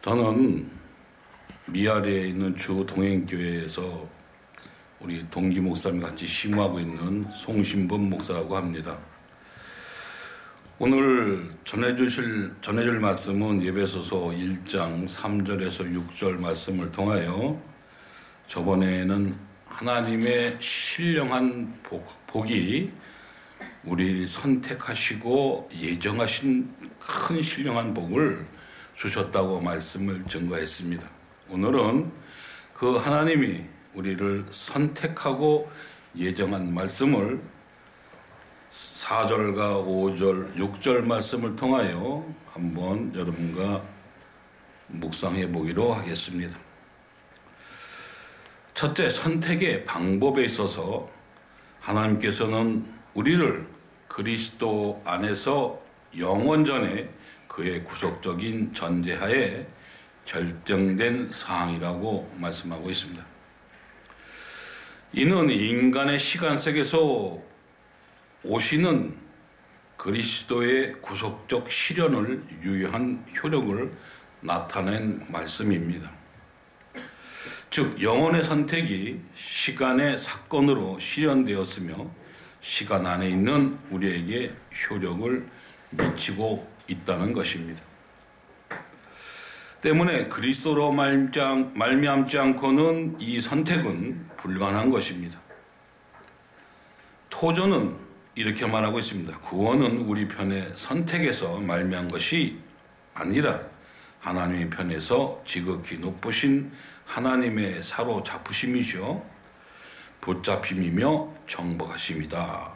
저는 미아리에 있는 주 동행교회에서 우리 동기 목사님 같이 심호하고 있는 송신범 목사라고 합니다. 오늘 전해줄 말씀은 예배소서 1장 3절에서 6절 말씀을 통하여 저번에는 하나님의 신령한 복이 우리를 선택하시고 예정하신 큰 신령한 복을 주셨다고 말씀을 증거했습니다. 오늘은 그 하나님이 우리를 선택하고 예정한 말씀을 4절과 5절, 6절 말씀을 통하여 한번 여러분과 묵상해 보기로 하겠습니다. 첫째, 선택의 방법에 있어서 하나님께서는 우리를 그리스도 안에서 영원전에 그의 구속적인 전제하에 결정된 사항이라고 말씀하고 있습니다. 이는 인간의 시간 속에서 오시는 그리스도의 구속적 실현을 유효한 효력을 나타낸 말씀입니다. 즉 영혼의 선택이 시간의 사건으로 실현되었으며 시간 안에 있는 우리에게 효력을 미치고 있다는 것입니다. 때문에 그리스도로 말미암지 않고는 이 선택은 불가능한 것입니다. 토저는 이렇게 말하고 있습니다. 구원은 우리 편의 선택에서 말미암은 것이 아니라 하나님의 편에서 지극히 높으신 하나님의 사로잡으심이시오 붙잡힘이며 정복하심이다.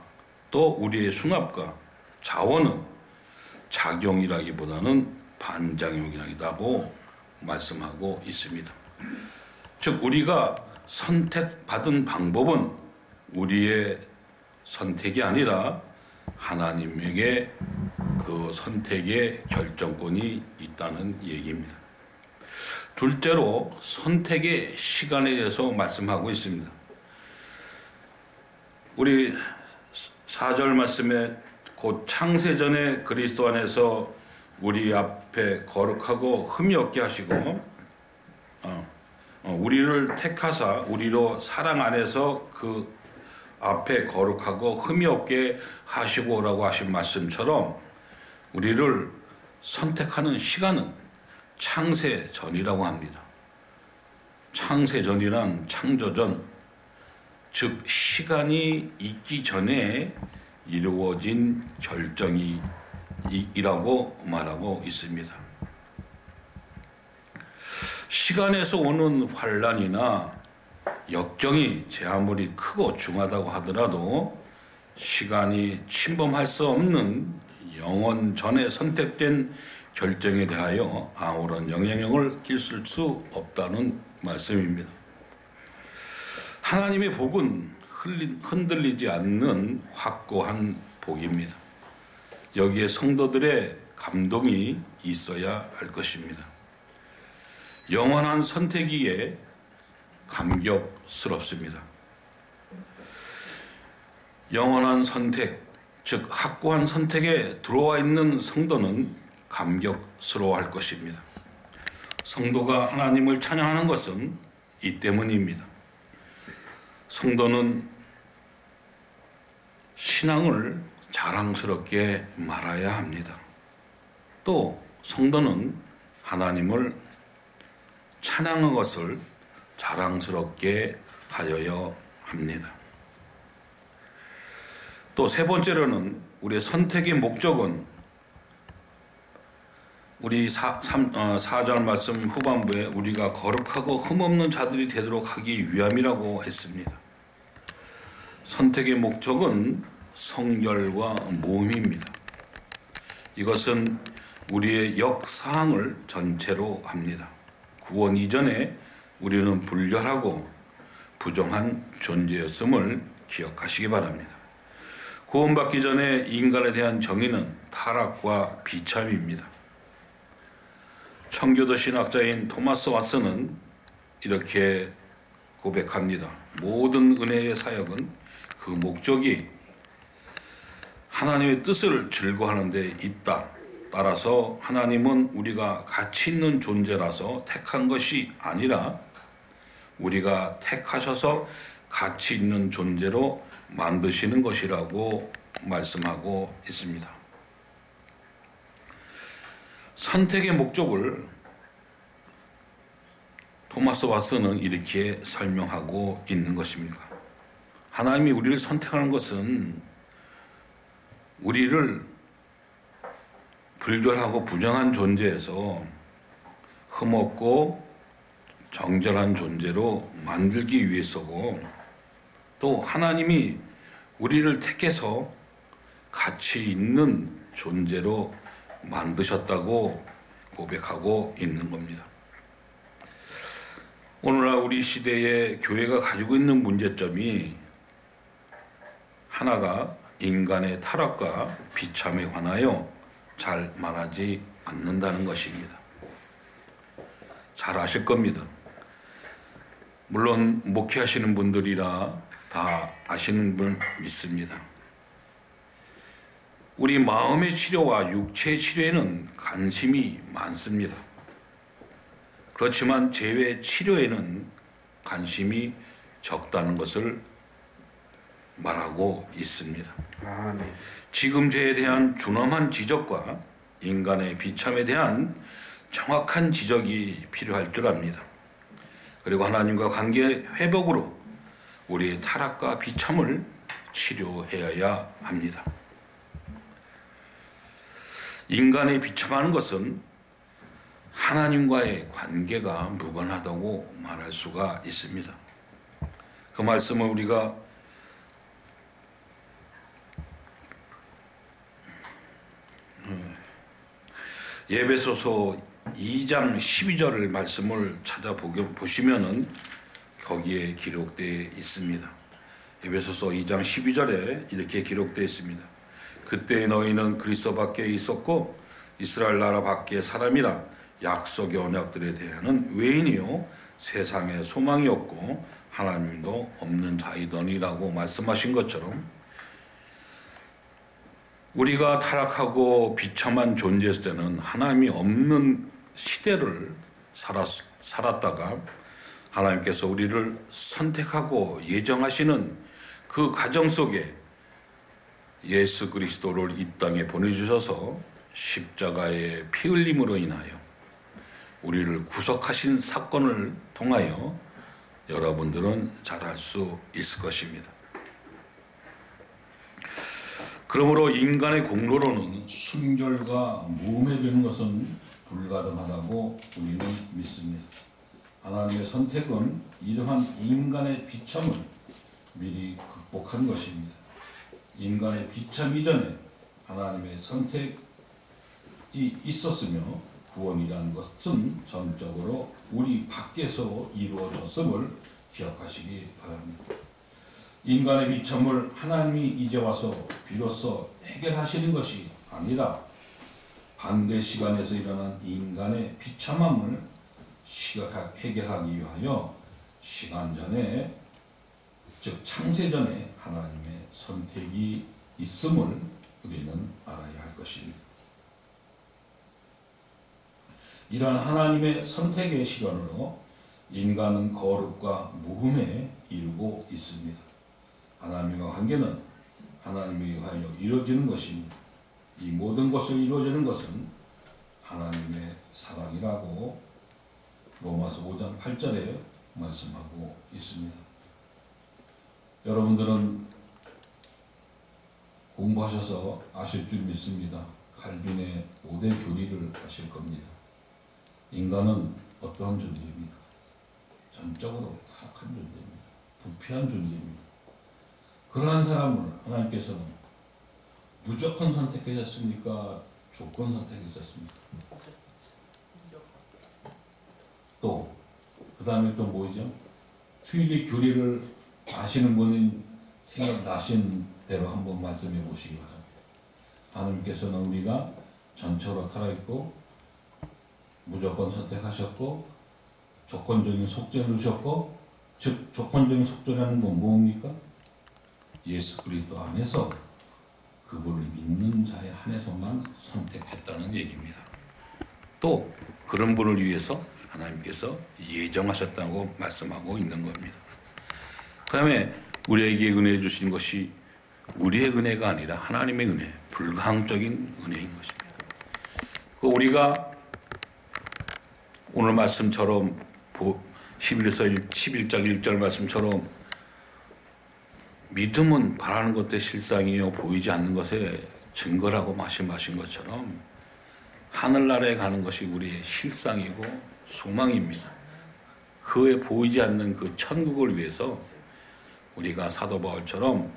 또 우리의 수납과 자원은 작용이라기보다는 반작용이라고 말씀하고 있습니다. 즉 우리가 선택받은 방법은 우리의 선택이 아니라 하나님에게 그 선택의 결정권이 있다는 얘기입니다. 둘째로 선택의 시간에 대해서 말씀하고 있습니다. 우리 4절 말씀에 곧 창세전에 그리스도 안에서 우리 앞에 거룩하고 흠이 없게 하시고 우리를 택하사 우리로 사랑 안에서 그 앞에 거룩하고 흠이 없게 하시고라고 하신 말씀처럼 우리를 선택하는 시간은 창세전이라고 합니다. 창세전이란 창조전, 즉 시간이 있기 전에 이루어진 결정이라고 말하고 있습니다. 시간에서 오는 환란이나 역경이 제 아무리 크고 중하다고 하더라도 시간이 침범할 수 없는 영원 전에 선택된 결정에 대하여 아무런 영향력을 끼칠 수 없다는 말씀입니다. 하나님의 복은 흔들리지 않는 확고한 복입니다. 여기에 성도들의 감동이 있어야 할 것입니다. 영원한 선택이기에 감격스럽습니다. 영원한 선택, 즉 확고한 선택에 들어와 있는 성도는 감격스러워할 것입니다. 성도가 하나님을 찬양하는 것은 이 때문입니다. 성도는 신앙을 자랑스럽게 말해야 합니다. 또 성도는 하나님을 찬양하는 것을 자랑스럽게 하여야 합니다. 또 세 번째로는 우리의 선택의 목적은 우리 4절 말씀 후반부에 우리가 거룩하고 흠없는 자들이 되도록 하기 위함이라고 했습니다. 선택의 목적은 성결과 모험입니다. 이것은 우리의 역사항을 전체로 합니다. 구원 이전에 우리는 불결하고 부정한 존재였음을 기억하시기 바랍니다. 구원받기 전에 인간에 대한 정의는 타락과 비참입니다. 청교도 신학자인 토마스 왓슨은 이렇게 고백합니다. 모든 은혜의 사역은 그 목적이 하나님의 뜻을 즐거워하는 데 있다. 따라서 하나님은 우리가 가치 있는 존재라서 택한 것이 아니라 우리가 택하셔서 가치 있는 존재로 만드시는 것이라고 말씀하고 있습니다. 선택의 목적을 토마스 왓슨은 이렇게 설명하고 있는 것입니다. 하나님이 우리를 선택하는 것은 우리를 불결하고 부정한 존재에서 흠없고 정결한 존재로 만들기 위해서고, 또 하나님이 우리를 택해서 가치 있는 존재로 만드셨다고 고백하고 있는 겁니다. 오늘날 우리 시대의 교회가 가지고 있는 문제점이 하나가 인간의 타락과 비참에 관하여 잘 말하지 않는다는 것입니다. 잘 아실 겁니다. 물론 목회하시는 분들이라 다 아시는 분 믿습니다. 우리 마음의 치료와 육체의 치료에는 관심이 많습니다. 그렇지만 재회 치료에는 관심이 적다는 것을 말하고 있습니다. 네. 지금제에 대한 준엄한 지적과 인간의 비참에 대한 정확한 지적이 필요할 줄 압니다. 그리고 하나님과 관계 회복으로 우리의 타락과 비참을 치료해야 합니다. 인간의 비참하는 것은 하나님과의 관계가 무관하다고 말할 수가 있습니다. 그 말씀을 우리가 에베소서 2장 12절 말씀을 찾아보시면은 거기에 기록되어 있습니다. 에베소서 2장 12절에 이렇게 기록되어 있습니다. 그때 너희는 그리스도 밖에 있었고 이스라엘 나라 밖의 사람이라 약속의 언약들에 대하여는 외인이요 세상에 소망이 없고 하나님도 없는 자이더니라고 말씀하신 것처럼, 우리가 타락하고 비참한 존재였을 때는 하나님이 없는 시대를 살았다가 하나님께서 우리를 선택하고 예정하시는 그 과정 속에 예수 그리스도를 이 땅에 보내주셔서 십자가의 피 흘림으로 인하여 우리를 구속하신 사건을 통하여 여러분들은 잘 알 수 있을 것입니다. 그러므로 인간의 공로로는 순결과 무음해지는 것은 불가능하다고 우리는 믿습니다. 하나님의 선택은 이러한 인간의 비참을 미리 극복한 것입니다. 인간의 비참 이전에 하나님의 선택이 있었으며 구원이라는 것은 전적으로 우리 밖에서 이루어졌음을 기억하시기 바랍니다. 인간의 비참을 하나님이 이제 와서 비로소 해결하시는 것이 아니라 반대 시간에서 일어난 인간의 비참함을 해결하기 위하여 시간 전에, 즉 창세 전에 하나님의 선택이 있음을 우리는 알아야 할 것입니다. 이러한 하나님의 선택의 시간으로 인간은 거룩과 무흠에 이르고 있습니다. 하나님과 관계는 하나님에 의하여 이루어지는 것입니다. 이 모든 것을 이루어지는 것은 하나님의 사랑이라고 로마서 5장 8절에 말씀하고 있습니다. 여러분들은 공부하셔서 아실 줄 믿습니다. 칼빈의 5대 교리를 아실 겁니다. 인간은 어떠한 존재입니까? 전적으로 타락한 존재입니다. 부패한 존재입니다. 그러한 사람을 하나님께서는 무조건 선택하셨습니까? 조건 선택하셨습니까? 또 그 다음에 또 뭐죠? 튜일리 교리를 아시는 분은 생각나신 대로 한번 말씀해 보시기 바랍니다. 하나님께서는 우리가 전처로 살아있고 무조건 선택하셨고 조건적인 속죄를 주셨고, 즉 조건적인 속죄라는 건 뭡니까? 예수 그리스도 안에서 그분을 믿는 자에 한해서만 선택했다는 얘기입니다. 또 그런 분을 위해서 하나님께서 예정하셨다고 말씀하고 있는 겁니다. 그 다음에 우리에게 은혜 주신 것이 우리의 은혜가 아니라 하나님의 은혜, 불가항적인 은혜인 것입니다. 우리가 오늘 말씀처럼 11장 1절 말씀처럼 믿음은 바라는 것의 실상이요 보이지 않는 것의 증거라고 말씀하신 것처럼 하늘나라에 가는 것이 우리의 실상이고 소망입니다. 그에 보이지 않는 그 천국을 위해서 우리가 사도 바울처럼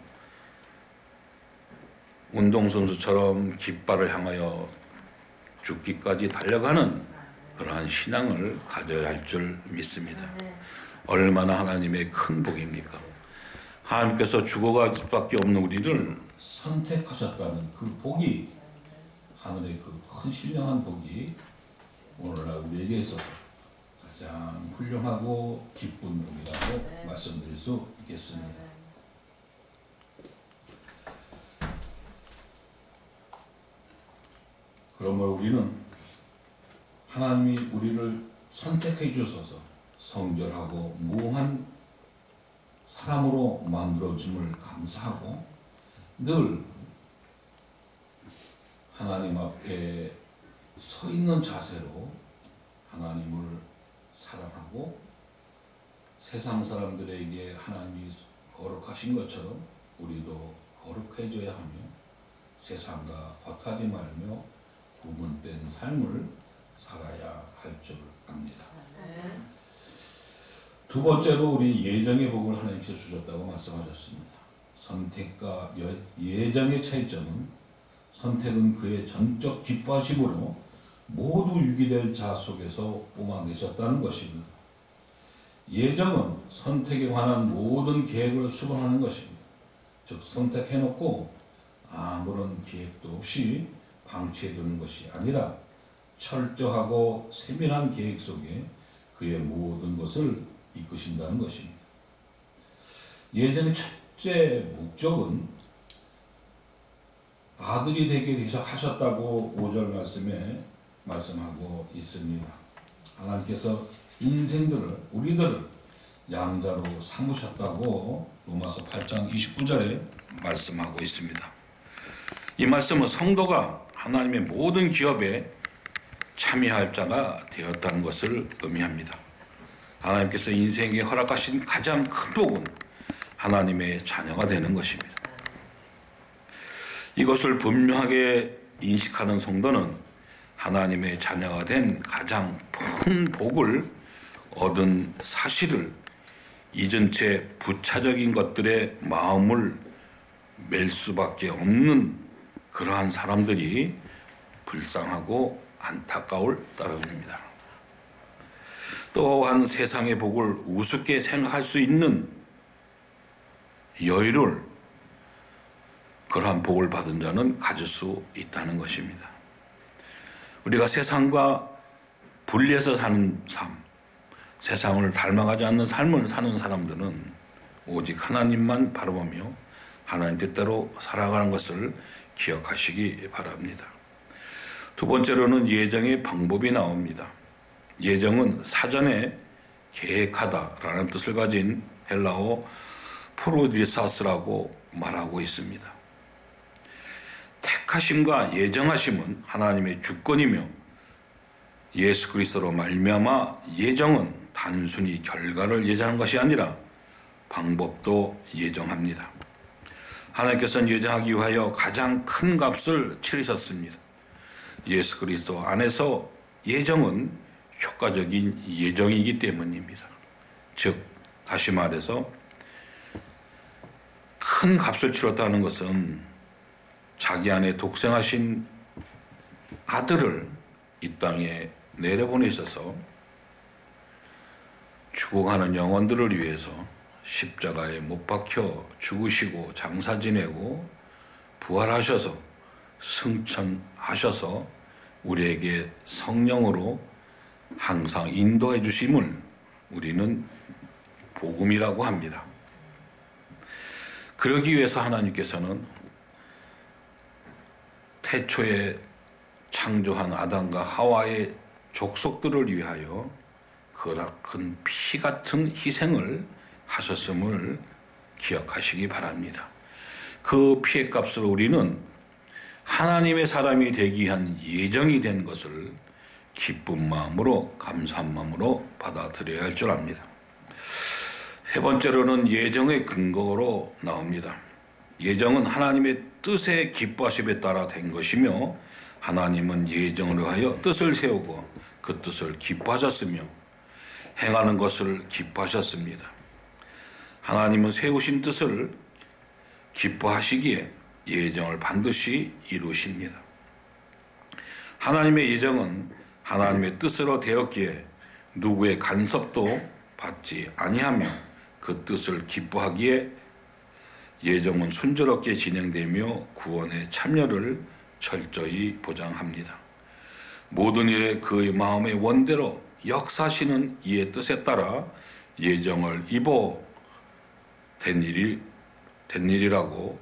운동선수처럼 깃발을 향하여 죽기까지 달려가는 그러한 신앙을 가져야 할 줄 믿습니다. 얼마나 하나님의 큰 복입니까? 하나님께서 죽어갈 수밖에 없는 우리를 선택하셨다는 그 복이, 하늘의 그 큰 신령한 복이 오늘날 우리에게 있어서 가장 훌륭하고 기쁜 복이라고 말씀드릴 수 있겠습니다. 그러므로 우리는 하나님이 우리를 선택해 주셔서 성결하고 무한 사람으로 만들어줌을 감사하고 늘 하나님 앞에 서 있는 자세로 하나님을 사랑하고 세상 사람들에게 하나님이 거룩하신 것처럼 우리도 거룩해져야 하며 세상과 겉하지 말며 구분된 삶을 살아야 할 줄 압니다. 두 번째로 우리 예정의 복을 하나님께서 주셨다고 말씀하셨습니다. 선택과 예정의 차이점은 선택은 그의 전적 기뻐하심으로 모두 유기될 자 속에서 뽑아내셨다는 것입니다. 예정은 선택에 관한 모든 계획을 수반하는 것입니다. 즉 선택해놓고 아무런 계획도 없이 방치해두는 것이 아니라 철저하고 세밀한 계획 속에 그의 모든 것을 이끄신다는 것입니다. 예정의 첫째 목적은 아들이 되게 하셨다고 5절 말씀에 말씀하고 있습니다. 하나님께서 우리들을 양자로 삼으셨다고 로마서 8장 29절에 말씀하고 있습니다. 이 말씀은 성도가 하나님의 모든 기업에 참여할 자가 되었다는 것을 의미합니다. 하나님께서 인생에 허락하신 가장 큰 복은 하나님의 자녀가 되는 것입니다. 이것을 분명하게 인식하는 성도는 하나님의 자녀가 된 가장 큰 복을 얻은 사실을 잊은 채 부차적인 것들에 마음을 맬 수밖에 없는 그러한 사람들이 불쌍하고 안타까울 따름입니다. 또한 세상의 복을 우습게 생각할 수 있는 여유를 그러한 복을 받은 자는 가질 수 있다는 것입니다. 우리가 세상과 분리해서 사는 삶, 세상을 닮아가지 않는 삶을 사는 사람들은 오직 하나님만 바라보며 하나님 뜻대로 살아가는 것을 기억하시기 바랍니다. 두 번째로는 예정의 방법이 나옵니다. 예정은 사전에 계획하다라는 뜻을 가진 헬라어 프로디사스라고 말하고 있습니다. 택하심과 예정하심은 하나님의 주권이며 예수 그리스도로 말미암아 예정은 단순히 결과를 예정한 것이 아니라 방법도 예정합니다. 하나님께서는 예정하기 위하여 가장 큰 값을 치르셨습니다. 예수 그리스도 안에서 예정은 효과적인 예정이기 때문입니다. 즉 다시 말해서 큰 값을 치렀다는 것은 자기 안에 독생하신 아들을 이 땅에 내려보내셔서 죽어가는 영혼들을 위해서 십자가에 못 박혀 죽으시고 장사 지내고 부활하셔서 승천하셔서 우리에게 성령으로 항상 인도해 주심을 우리는 복음이라고 합니다. 그러기 위해서 하나님께서는 태초에 창조한 아담과 하와의 족속들을 위하여 큰 피 같은 희생을 하셨음을 기억하시기 바랍니다. 그 피의 값으로 우리는 하나님의 사람이 되기 위한 예정이 된 것을 기쁜 마음으로 감사한 마음으로 받아들여야 할 줄 압니다. 세 번째로는 예정의 근거로 나옵니다. 예정은 하나님의 뜻의 기뻐하심에 따라 된 것이며 하나님은 예정을 하여 뜻을 세우고 그 뜻을 기뻐하셨으며 행하는 것을 기뻐하셨습니다. 하나님은 세우신 뜻을 기뻐하시기에 예정을 반드시 이루십니다. 하나님의 예정은 하나님의 뜻으로 되었기에 누구의 간섭도 받지 아니하며 그 뜻을 기뻐하기에 예정은 순조롭게 진행되며 구원의 참여를 철저히 보장합니다. 모든 일에 그의 마음의 원대로 역사하시는 이의 뜻에 따라 예정을 입어 된 일이라고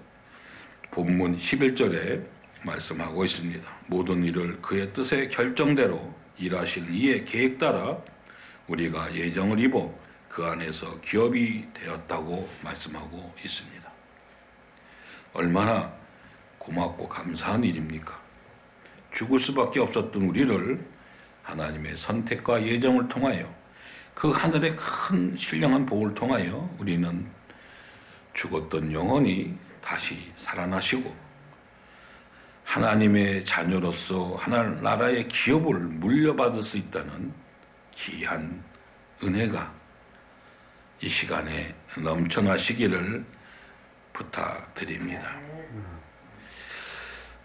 본문 11절에 말씀하고 있습니다. 모든 일을 그의 뜻의 결정대로 일하실 이의 계획 따라 우리가 예정을 입어 그 안에서 기업이 되었다고 말씀하고 있습니다. 얼마나 고맙고 감사한 일입니까? 죽을 수밖에 없었던 우리를 하나님의 선택과 예정을 통하여 그 하늘의 큰 신령한 복을 통하여 우리는 죽었던 영혼이 다시 살아나시고 하나님의 자녀로서 하나나라의 기업을 물려받을 수 있다는 귀한 은혜가 이 시간에 넘쳐나시기를 부탁드립니다.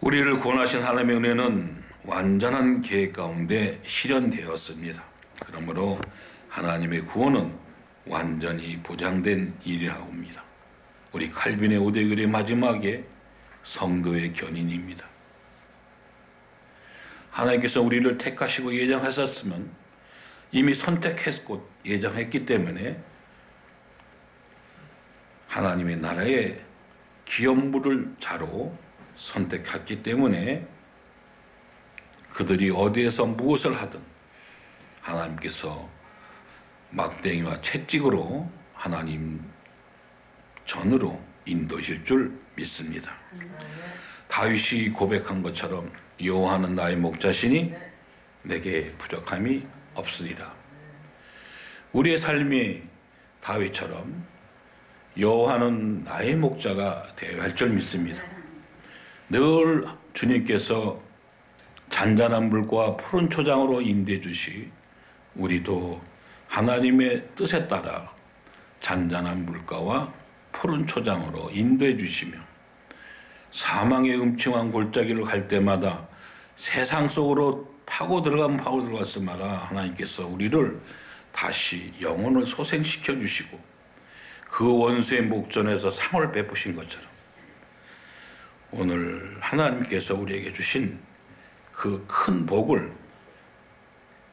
우리를 구원하신 하나님의 은혜는 완전한 계획 가운데 실현되었습니다. 그러므로 하나님의 구원은 완전히 보장된 일이라고합니다. 우리 칼빈의 오대글의 마지막에 성도의 견인입니다. 하나님께서 우리를 택하시고 예정하셨으면 이미 선택했고 예정했기 때문에 하나님의 나라의 기업물을 자로 선택했기 때문에 그들이 어디에서 무엇을 하든 하나님께서 막대기와 채찍으로 하나님 전으로 인도하실 줄 믿습니다. 다윗이 고백한 것처럼 여호와는 나의 목자시니 내게 부족함이 없으리라. 우리의 삶이 다윗처럼 여호와는 나의 목자가 되어야 할 줄 믿습니다. 늘 주님께서 잔잔한 물과 푸른 초장으로 인도해 주시 우리도 하나님의 뜻에 따라 잔잔한 물가와 푸른 초장으로 인도해 주시며 사망의 음침한 골짜기를 갈 때마다 세상 속으로 파고 들어갔을 마다 하나님께서 우리를 다시 영혼을 소생시켜 주시고 그 원수의 목전에서 상을 베푸신 것처럼 오늘 하나님께서 우리에게 주신 그 큰 복을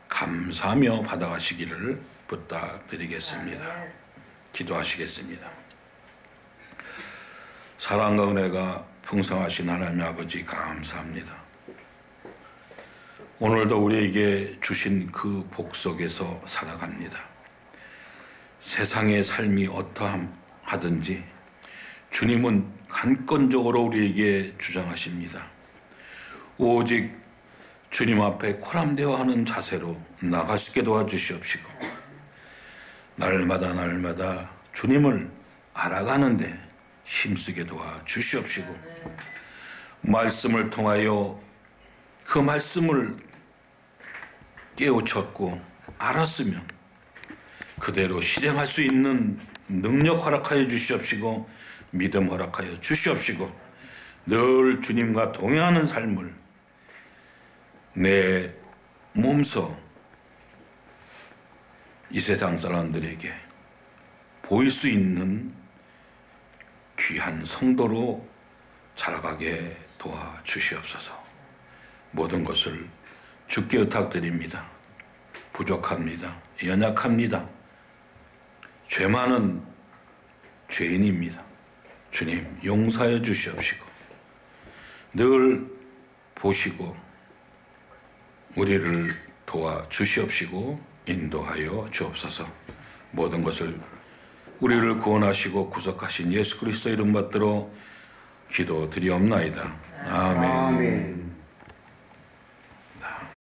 감사하며 받아가시기를 부탁드리겠습니다. 기도하시겠습니다. 사랑과 은혜가 풍성하신 하나님 아버지 감사합니다. 오늘도 우리에게 주신 그 복 속에서 살아갑니다. 세상의 삶이 어떠하든지 주님은 간건적으로 우리에게 주장하십니다. 오직 주님 앞에 코람되어 하는 자세로 나갈 수 있게 도와주시옵시고 날마다 주님을 알아가는데 힘쓰게 도와주시옵시고 말씀을 통하여 그 말씀을 깨우쳤고 알았으면 그대로 실행할 수 있는 능력 허락하여 주시옵시고 믿음 허락하여 주시옵시고 늘 주님과 동행하는 삶을 내 몸소 이 세상 사람들에게 보일 수 있는 귀한 성도로 자라가게 도와주시옵소서. 모든 것을 주께 의탁드립니다. 부족합니다. 연약합니다. 죄 많은 죄인입니다. 주님 용서하여 주시옵시고 늘 보시고 우리를 도와 주시옵시고 인도하여 주옵소서. 모든 것을 우리를 구원하시고 구속하신 예수 그리스도 이름 받들어 기도드리옵나이다. 아멘. 아멘.